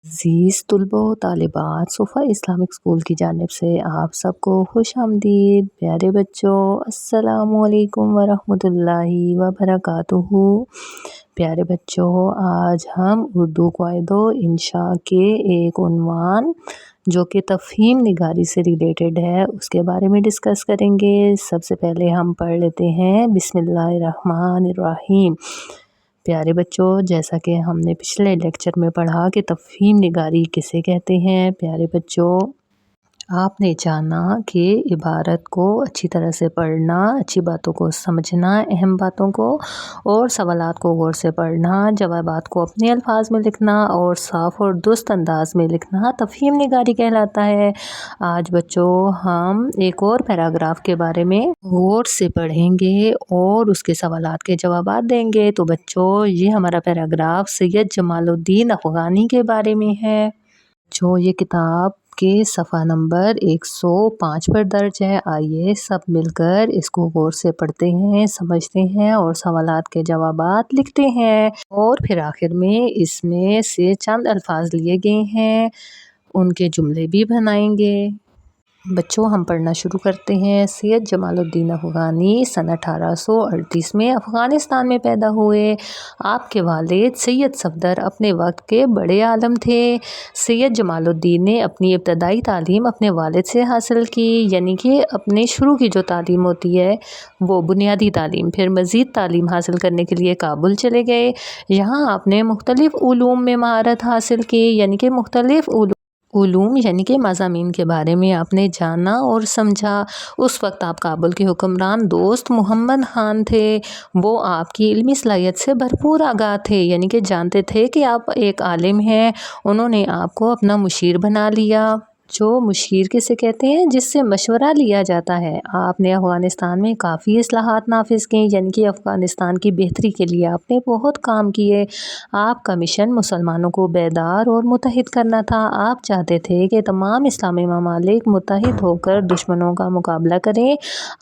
عزیز طلباء و طالبات، صفا اسلامک اسکول کی جانب سے آپ سب کو خوش آمدید۔ پیارے بچوں، السلام علیکم ورحمۃ اللہ وبرکاتہ۔ پیارے بچوں، آج ہم اردو قواعد و انشاء کے ایک عنوان جو کہ تفہیم نگاری سے ریلیٹڈ ہے اس کے بارے میں ڈسکس کریں گے۔ سب سے پہلے ہم پڑھ لیتے ہیں بسم اللہ الرحمن الرحیم۔ پیارے بچوں، جیسا کہ ہم نے پچھلے لیکچر میں پڑھا کہ تفہیم نگاری کسے کہتے ہیں۔ پیارے بچوں، آپ نے جانا کہ عبارت کو اچھی طرح سے پڑھنا، اچھی باتوں کو سمجھنا، اہم باتوں کو اور سوالات کو غور سے پڑھنا، جوابات کو اپنے الفاظ میں لکھنا اور صاف اور درست انداز میں لکھنا تفہیم نگاری کہلاتا ہے۔ آج بچوں ہم ایک اور پیراگراف کے بارے میں غور سے پڑھیں گے اور اس کے سوالات کے جوابات دیں گے۔ تو بچوں، یہ ہمارا پیراگراف سید جمال الدین افغانی کے بارے میں ہے جو یہ کتاب کے صفحہ نمبر 105 پر درج ہے۔ آئیے سب مل کر اس کو غور سے پڑھتے ہیں، سمجھتے ہیں اور سوالات کے جوابات لکھتے ہیں، اور پھر آخر میں اس میں سے چند الفاظ لیے گئے ہیں ان کے جملے بھی بنائیں گے۔ بچوں، ہم پڑھنا شروع کرتے ہیں۔ سید جمال الدین افغانی سن 1838 میں افغانستان میں پیدا ہوئے۔ آپ کے والد سید صفدر اپنے وقت کے بڑے عالم تھے۔ سید جمال الدین نے اپنی ابتدائی تعلیم اپنے والد سے حاصل کی، یعنی کہ اپنے شروع کی جو تعلیم ہوتی ہے وہ بنیادی تعلیم۔ پھر مزید تعلیم حاصل کرنے کے لیے کابل چلے گئے۔ یہاں آپ نے مختلف علوم میں مہارت حاصل کی، یعنی کہ مختلف علوم یعنی کہ مضامین کے بارے میں آپ نے جانا اور سمجھا۔ اس وقت آپ کابل کے حکمران دوست محمد خان تھے۔ وہ آپ کی علمی صلاحیت سے بھرپور آگاہ تھے، یعنی کہ جانتے تھے کہ آپ ایک عالم ہیں۔ انہوں نے آپ کو اپنا مشیر بنا لیا۔ جو مشیر کسے کہتے ہیں؟ جس سے مشورہ لیا جاتا ہے۔ آپ نے افغانستان میں کافی اصلاحات نافذ کی، یعنی کہ افغانستان کی بہتری کے لیے آپ نے بہت کام کیے۔ آپ کا مشن مسلمانوں کو بیدار اور متحد کرنا تھا۔ آپ چاہتے تھے کہ تمام اسلامی ممالک متحد ہو کر دشمنوں کا مقابلہ کریں۔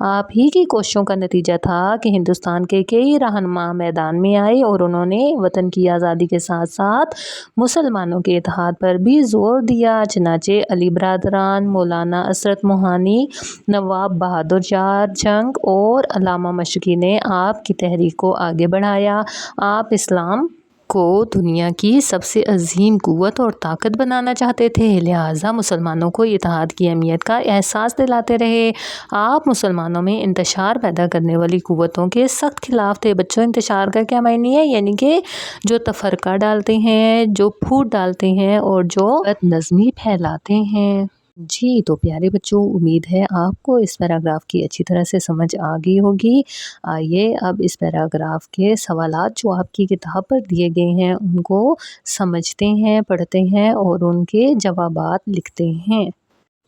آپ ہی کی کوششوں کا نتیجہ تھا کہ ہندوستان کے کئی رہنما میدان میں آئے اور انہوں نے وطن کی آزادی کے ساتھ ساتھ مسلمانوں کے اتحاد پر بھی زور دیا۔ چنانچہ علی برادران، مولانا اسرت موہانی، نواب بہادر یار جنگ اور علامہ مشرقی نے آپ کی تحریک کو آگے بڑھایا۔ آپ اسلام کو دنیا کی سب سے عظیم قوت اور طاقت بنانا چاہتے تھے، لہٰذا مسلمانوں کو اتحاد کی اہمیت کا احساس دلاتے رہے۔ آپ مسلمانوں میں انتشار پیدا کرنے والی قوتوں کے سخت خلاف تھے۔ بچوں، انتشار کا کیا معنی ہے؟ یعنی کہ جو تفرقہ ڈالتے ہیں، جو پھوٹ ڈالتے ہیں اور جو بد نظمی پھیلاتے ہیں۔ جی تو پیارے بچوں، امید ہے آپ کو اس پیراگراف کی اچھی طرح سے سمجھ آ گئی ہوگی۔ آئیے اب اس پیراگراف کے سوالات جو آپ کی کتاب پر دیے گئے ہیں ان کو سمجھتے ہیں، پڑھتے ہیں اور ان کے جوابات لکھتے ہیں۔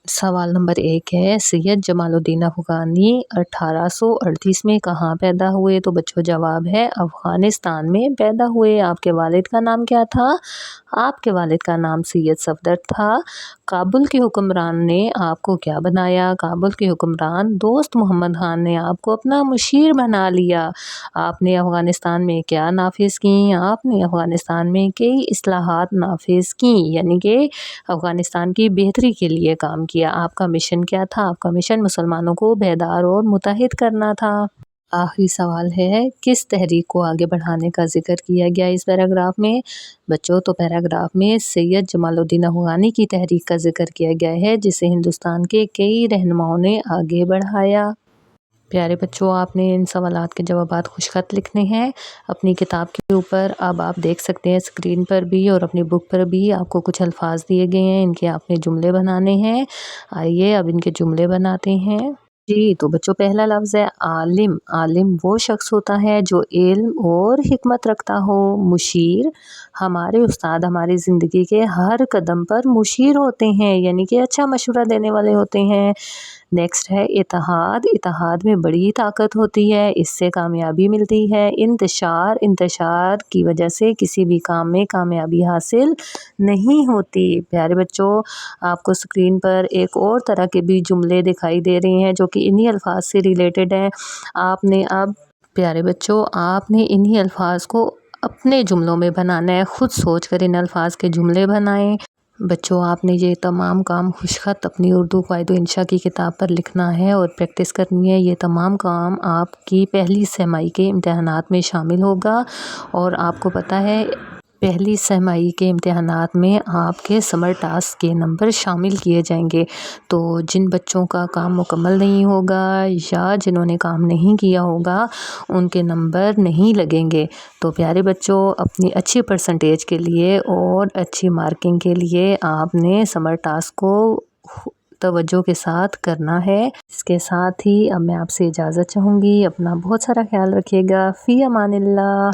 سوال نمبر 1 ہے، سید جمال الدین افغانی 1838 میں کہاں پیدا ہوئے؟ تو بچوں جواب ہے افغانستان میں پیدا ہوئے۔ آپ کے والد کا نام کیا تھا؟ آپ کے والد کا نام سید صفدر تھا۔ کابل کے حکمران نے آپ کو کیا بنایا؟ کابل کے حکمران دوست محمد خان نے آپ کو اپنا مشیر بنا لیا۔ آپ نے افغانستان میں کیا نافذ کی؟ آپ نے افغانستان میں کئی اصلاحات نافذ کی، یعنی کہ افغانستان کی بہتری کے لیے کام کیا۔ آپ کا مشن کیا تھا؟ آپ کا مشن مسلمانوں کو بیدار اور متحد کرنا تھا۔ آخری سوال ہے، کس تحریک کو آگے بڑھانے کا ذکر کیا گیا اس پیراگراف میں؟ بچوں تو پیراگراف میں سید جمال الدین افغانی کی تحریک کا ذکر کیا گیا ہے جسے ہندوستان کے کئی رہنماؤں نے آگے بڑھایا۔ پیارے بچوں، آپ نے ان سوالات کے جوابات خوش خط لکھنے ہیں اپنی کتاب کے اوپر۔ اب آپ دیکھ سکتے ہیں اسکرین پر بھی اور اپنی بک پر بھی آپ کو کچھ الفاظ دیے گئے ہیں، ان کے آپ نے جملے بنانے ہیں۔ آئیے اب ان کے جملے بناتے ہیں۔ جی تو بچوں، پہلا لفظ ہے عالم۔ عالم وہ شخص ہوتا ہے جو علم اور حکمت رکھتا ہو۔ مشیر، ہمارے استاد ہماری زندگی کے ہر قدم پر مشیر ہوتے ہیں، یعنی کہ اچھا مشورہ دینے والے ہوتے ہیں۔ نیکسٹ ہے اتحاد۔ اتحاد میں بڑی طاقت ہوتی ہے، اس سے کامیابی ملتی ہے۔ انتشار، انتشار کی وجہ سے کسی بھی کام میں کامیابی حاصل نہیں ہوتی۔ پیارے بچوں، آپ کو اسکرین پر ایک اور طرح کے بھی جملے دکھائی دے رہے ہیں جو کہ انہی الفاظ سے ریلیٹڈ ہیں۔ پیارے بچوں، آپ نے انہی الفاظ کو اپنے جملوں میں بنانا ہے۔ خود سوچ کر ان الفاظ کے جملے بنائیں۔ بچوں آپ نے یہ تمام کام خوش خط اپنی اردو قواعد و انشاء کی کتاب پر لکھنا ہے اور پریکٹس کرنی ہے۔ یہ تمام کام آپ کی پہلی سہ-ماہی کے امتحانات میں شامل ہوگا، اور آپ کو پتہ ہے پہلی سہ-ماہی کے امتحانات میں آپ کے سمر ٹاسک کے نمبر شامل کیے جائیں گے۔ تو جن بچوں کا کام مکمل نہیں ہوگا یا جنہوں نے کام نہیں کیا ہوگا ان کے نمبر نہیں لگیں گے۔ تو پیارے بچوں، اپنی اچھی پرسنٹیج کے لیے اور اچھی مارکنگ کے لیے آپ نے سمر ٹاسک کو توجہ کے ساتھ کرنا ہے۔ اس کے ساتھ ہی اب میں آپ سے اجازت چاہوں گی۔ اپنا بہت سارا خیال رکھیے گا۔ فی امان اللہ۔